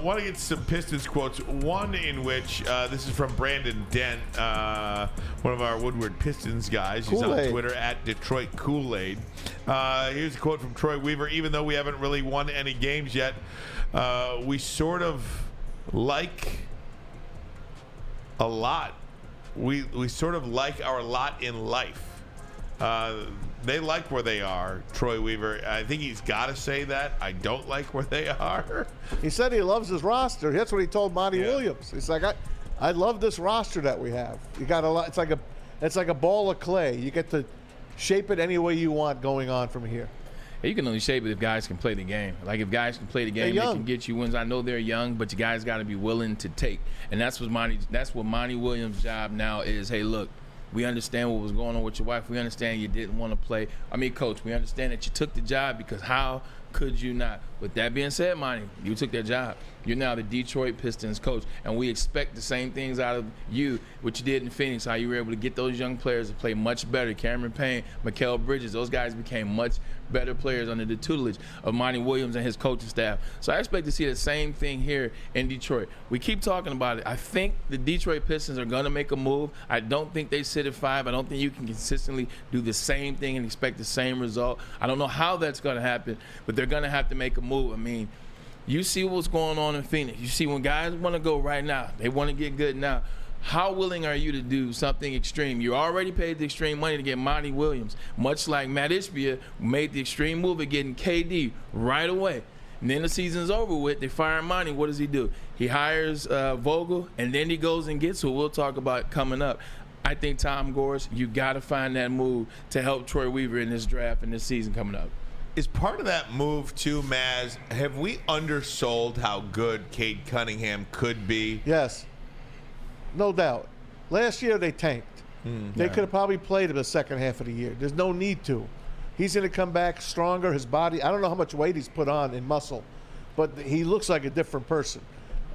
want to get some Pistons quotes. One in which this is from Brandon Dent, one of our Woodward Pistons guys. He's on Twitter at Detroit Kool-Aid. Here's a quote from Troy Weaver. Even though we haven't really won any games yet, we sort of like a lot. We sort of like our lot in life. They like where they are, Troy Weaver. I think he's got to say that. I don't like where they are. He said he loves his roster. That's what he told Monty Williams. He's like, I love this roster that we have. You got a lot. It's like a ball of clay. You get to shape it any way you want going on from here. You can only shape it if guys can play the game. Like, if guys can play the game, they can get you wins. I know they're young, but you guys got to be willing to take. And that's what Monty Williams' job now is. Hey, look, we understand what was going on with your wife. We understand you didn't want to play. Coach, we understand that you took the job because how could you not? With that being said, Monty, you took that job. You're now the Detroit Pistons coach, and we expect the same things out of you, what you did in Phoenix, how you were able to get those young players to play much better. Cameron Payne, Mikal Bridges, those guys became much better players under the tutelage of Monty Williams and his coaching staff. So I expect to see the same thing here in Detroit. We keep talking about it. I think the Detroit Pistons are going to make a move. I don't think they sit at 5. I don't think you can consistently do the same thing and expect the same result. I don't know how that's going to happen, but they're going to have to make a move. You see what's going on in Phoenix. You see when guys want to go right now, they want to get good now. How willing are you to do something extreme? You already paid the extreme money to get Monty Williams, much like Matt Ishbia made the extreme move of getting KD right away. And then the season's over with. They fire Monty. What does he do? He hires Vogel, and then he goes and gets who we'll talk about coming up. I think Tom Gores, you got to find that move to help Troy Weaver in this draft and this season coming up. Is part of that move too, Maz? Have we undersold how good Cade Cunningham could be? Yes, no doubt. Last year they tanked. They could have probably played him the second half of the year. There's no need to. He's going to come back stronger. His body, I don't know how much weight he's put on in muscle, but he looks like a different person.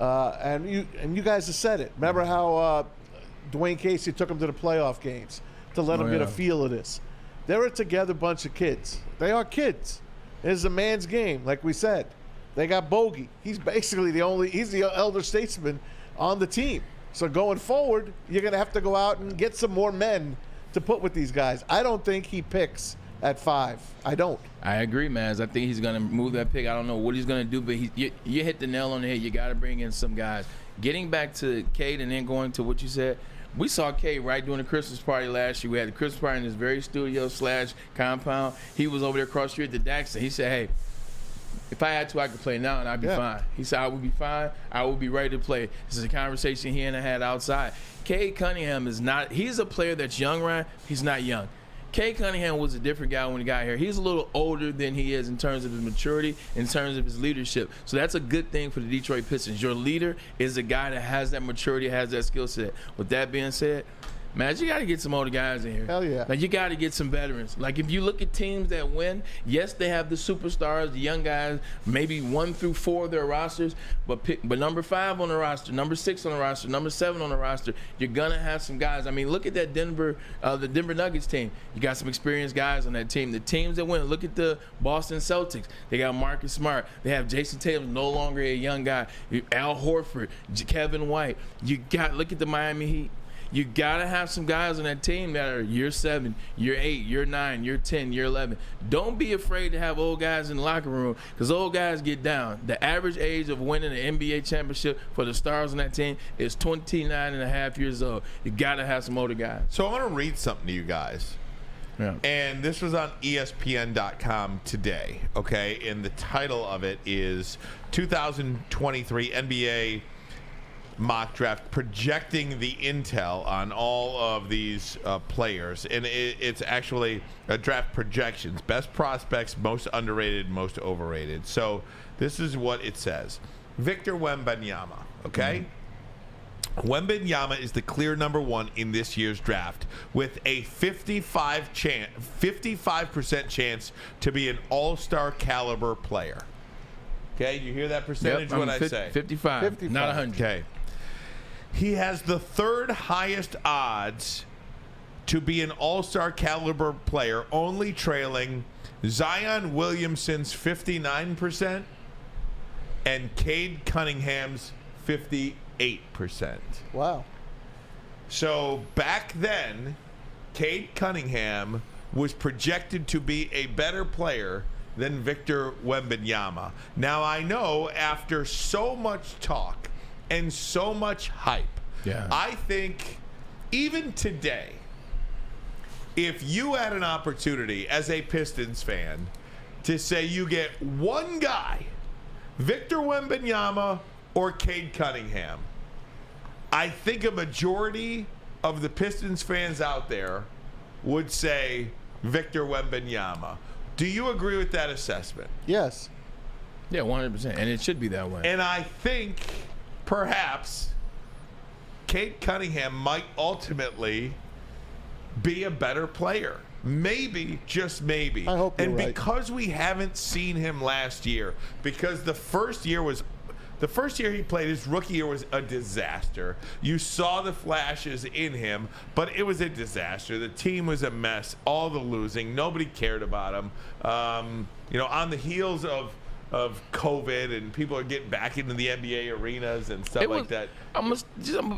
And you guys have said it. Remember how Dwayne Casey took him to the playoff games to let him get a feel of this. They're a together bunch of kids. They are kids. It's a man's game, like we said. They got Bogey. He's basically he's the elder statesman on the team. So going forward, you're going to have to go out and get some more men to put with these guys. I don't think he picks at 5. I don't. I agree, man. I think he's going to move that pick. I don't know what he's going to do, but you hit the nail on the head. You got to bring in some guys. Getting back to Cade and then going to what you said, we saw Cade right during the Christmas party last year. We had the Christmas party in this very studio/compound. He was over there across the street at the Daxton. He said, hey, if I had to, I could play now and I'd be fine. He said, I would be fine. I would be ready to play. This is a conversation he and I had outside. Cade Cunningham is not – he's a player that's young, Ryan. He's not young. Cade Cunningham was a different guy when he got here. He's a little older than he is in terms of his maturity, in terms of his leadership. So that's a good thing for the Detroit Pistons. Your leader is a guy that has that maturity, has that skill set. With that being said, man, you got to get some older guys in here. Hell yeah. Like, you got to get some veterans. Like, if you look at teams that win, yes, they have the superstars, the young guys, maybe 1 through 4 of their rosters, but number 5 on the roster, number 6 on the roster, number 7 on the roster, you're going to have some guys. I mean, look at that the Denver Nuggets team. You got some experienced guys on that team. The teams that win, look at the Boston Celtics. They got Marcus Smart. They have Jason Tatum, no longer a young guy. Al Horford, Kevin White. Look at the Miami Heat. You got to have some guys on that team that are year 7, year 8, year 9, year 10, year 11. Don't be afraid to have old guys in the locker room because old guys get down. The average age of winning an NBA championship for the stars on that team is 29 and a half years old. You got to have some older guys. So I'm going to read something to you guys. Yeah. And this was on ESPN.com today, okay? And the title of it is 2023 NBA mock draft, projecting the intel on all of these players. And it's actually a draft projections. Best prospects, most underrated, most overrated. So this is what it says. Victor Wembanyama, okay? Mm-hmm. Wembanyama is the clear number 1 in this year's draft with a 55% chance to be an all-star caliber player. Okay, you hear that percentage? Yep, what I say? 55, not 100. Okay. He has the 3rd highest odds to be an all-star caliber player, only trailing Zion Williamson's 59% and Cade Cunningham's 58%. Wow. So back then, Cade Cunningham was projected to be a better player than Victor Wembanyama. Now, I know after so much talk and so much hype, I think even today, if you had an opportunity as a Pistons fan to say you get one guy, Victor Wembanyama or Cade Cunningham, I think a majority of the Pistons fans out there would say Victor Wembanyama. Do you agree with that assessment? Yes. Yeah, 100%. And it should be that way. And I think perhaps Cade Cunningham might ultimately be a better player. Maybe, just maybe. I hope you're right. And because we haven't seen him last year, because the first year he played, his rookie year, was a disaster. You saw the flashes in him, but it was a disaster. The team was a mess. All the losing. Nobody cared about him. On the heels of COVID and people are getting back into the NBA arenas and stuff like that.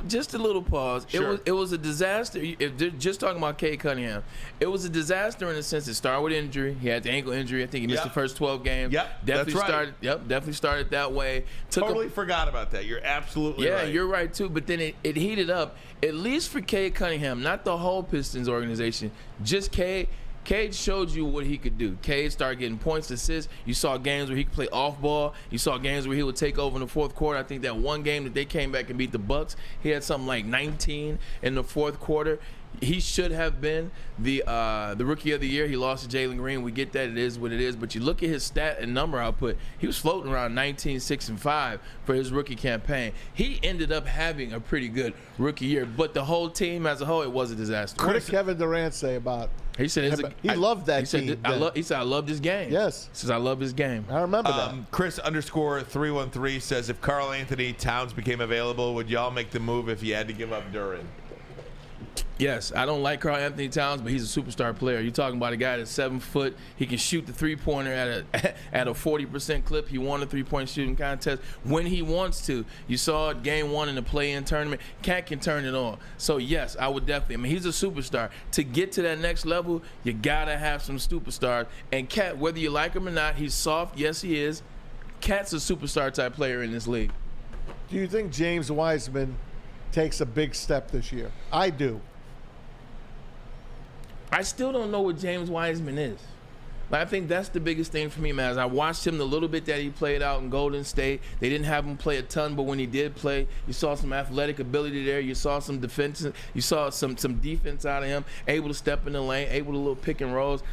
Just a little pause. Sure. It was a disaster. If they're just talking about Cade Cunningham, it was a disaster in the sense it started with injury. He had the ankle injury. I think he missed the first 12 games. Definitely started that way. Totally forgot about that. You're absolutely right. Yeah, you're right too. But then it heated up, at least for Cade Cunningham, not the whole Pistons organization, just Cade. Cade showed you what he could do. Cade started getting points, assists. You saw games where he could play off ball. You saw games where he would take over in the fourth quarter. I think that one game that they came back and beat the Bucks, he had something like 19 in the fourth quarter. He should have been the Rookie of the Year. He lost to Jalen Green. We get that. It is what it is. But you look at his stat and number output. He was floating around 19, 6, and 5 for his rookie campaign. He ended up having a pretty good rookie year. But the whole team as a whole, it was a disaster. What did Kevin Durant say about He said he loved that team. He said, I love this game. Yes. He says, I love this game. I remember that. Chris_313 says, if Karl Anthony Towns became available, would y'all make the move if you had to give up Duren? Yes, I don't like Karl Anthony Towns, but he's a superstar player. You're talking about a guy that's 7 foot. He can shoot the three-pointer at a 40% clip. He won a three-point shooting contest when he wants to. You saw it game one in the play-in tournament. Cat can turn it on. So, yes, I would definitely. I mean, he's a superstar. To get to that next level, you got to have some superstars. And Cat, whether you like him or not, he's soft. Yes, he is. Cat's a superstar-type player in this league. Do you think James Wiseman takes a big step this year? I do. I still don't know what James Wiseman is. But I think that's the biggest thing for me, man. As I watched him the little bit that he played out in Golden State, they didn't have him play a ton, but when he did play, you saw some athletic ability there. You saw some defense. You saw some defense out of him, able to step in the lane, able to little pick and rolls.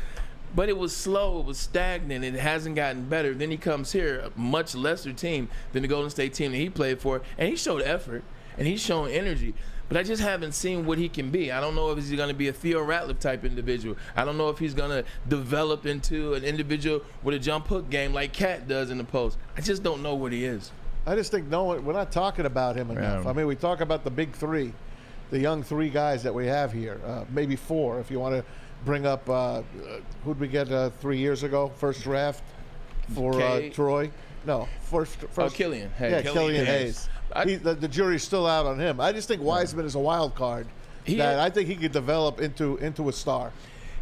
But it was slow, it was stagnant, it hasn't gotten better. Then he comes here, a much lesser team than the Golden State team that he played for, and he showed effort, and he's shown energy. But I just haven't seen what he can be. I don't know if he's going to be a Theo Ratliff type individual. I don't know if he's going to develop into an individual with a jump hook game like Cat does in the post. I just don't know what he is. I just think we're not talking about him enough. I mean, we talk about the big three, the young three guys that we have here, maybe four if you want to bring up who'd we get 3 years ago, first draft for Troy? No, first. Killian Hayes. Yeah, Killian Hayes. The jury's still out on him. I just think Wiseman is a wild card I think he could develop into a star.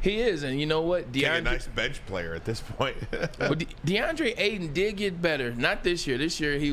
He is, and you know what? A nice bench player at this point. Well, DeAndre Ayton did get better. Not this year. This year he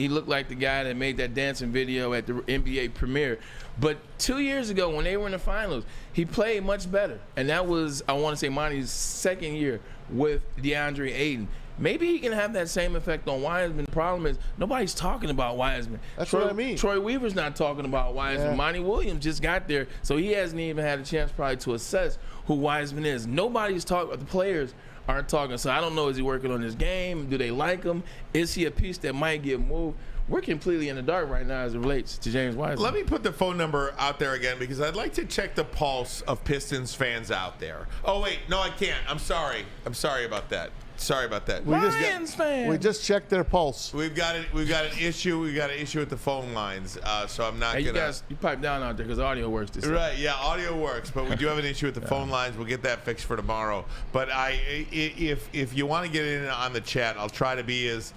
looked like the guy that made that dancing video at the NBA premiere. But 2 years ago when they were in the finals, he played much better. And that was, I want to say, Monty's second year with DeAndre Ayton. Maybe he can have that same effect on Wiseman. The problem is nobody's talking about Wiseman. That's what I mean. Troy Weaver's not talking about Wiseman. Yeah. Monty Williams just got there, so he hasn't even had a chance probably to assess who Wiseman is. Nobody's talking. The players aren't talking. So I don't know, is he working on his game? Do they like him? Is he a piece that might get moved? We're completely in the dark right now as it relates to James Wiseman. Let me put the phone number out there again because I'd like to check the pulse of Pistons fans out there. Oh, wait. No, I can't. I'm sorry. I'm sorry about that. Sorry about that. Lions fan. We just checked their pulse. We've got an issue. We've got an issue with the phone lines. So I'm not gonna. You pipe down out there because audio works. Right. Yeah, audio works, but we do have an issue with the phone lines. We'll get that fixed for tomorrow. But if you want to get in on the chat, I'll try to be as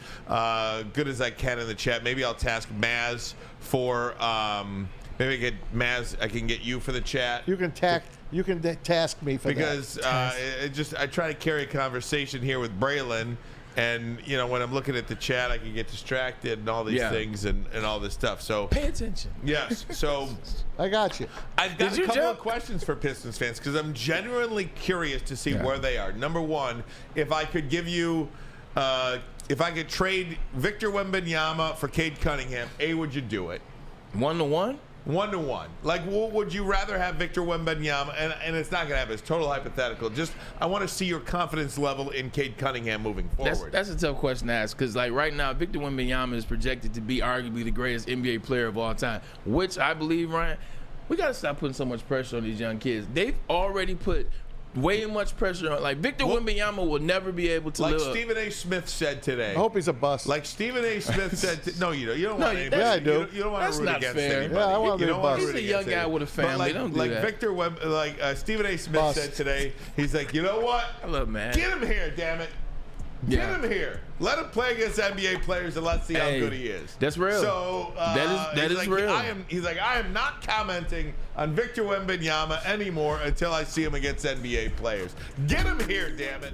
good as I can in the chat. Maybe I'll task Maz for. Maybe I can get you for the chat. You can task me for because I try to carry a conversation here with Braylon, and when I'm looking at the chat, I can get distracted and all these things and all this stuff. So pay attention. Yes. So I got you. I've got a couple of questions for Pistons fans because I'm genuinely curious to see where they are. Number one, if I could give you. If I could trade Victor Wembanyama for Cade Cunningham, would you do it? 1-to-1? 1-to-1. Like, would you rather have Victor Wembanyama? And it's not going to happen. It's total hypothetical. Just, I want to see your confidence level in Cade Cunningham moving forward. That's a tough question to ask because, like, right now, Victor Wembanyama is projected to be arguably the greatest NBA player of all time, which I believe, Ryan, we got to stop putting so much pressure on these young kids. They've already put way much pressure on. Like, Victor Wembanyama will never be able to live. Like Stephen A. Smith said today. I hope he's a bust. Like Stephen A. Smith said. No, you don't. You don't want anybody. Yeah, I do. You don't want to root against anybody. Yeah, I want to be a bust. He's a young guy with a family. Don't do that. Stephen A. Smith said today. He's like, you know what? I love man. Get him here, damn it. Get him here. Let him play against NBA players and let's see how good he is. That's real. So that is real. He's like, I am not commenting on Victor Wembanyama anymore until I see him against NBA players. Get him here, damn it.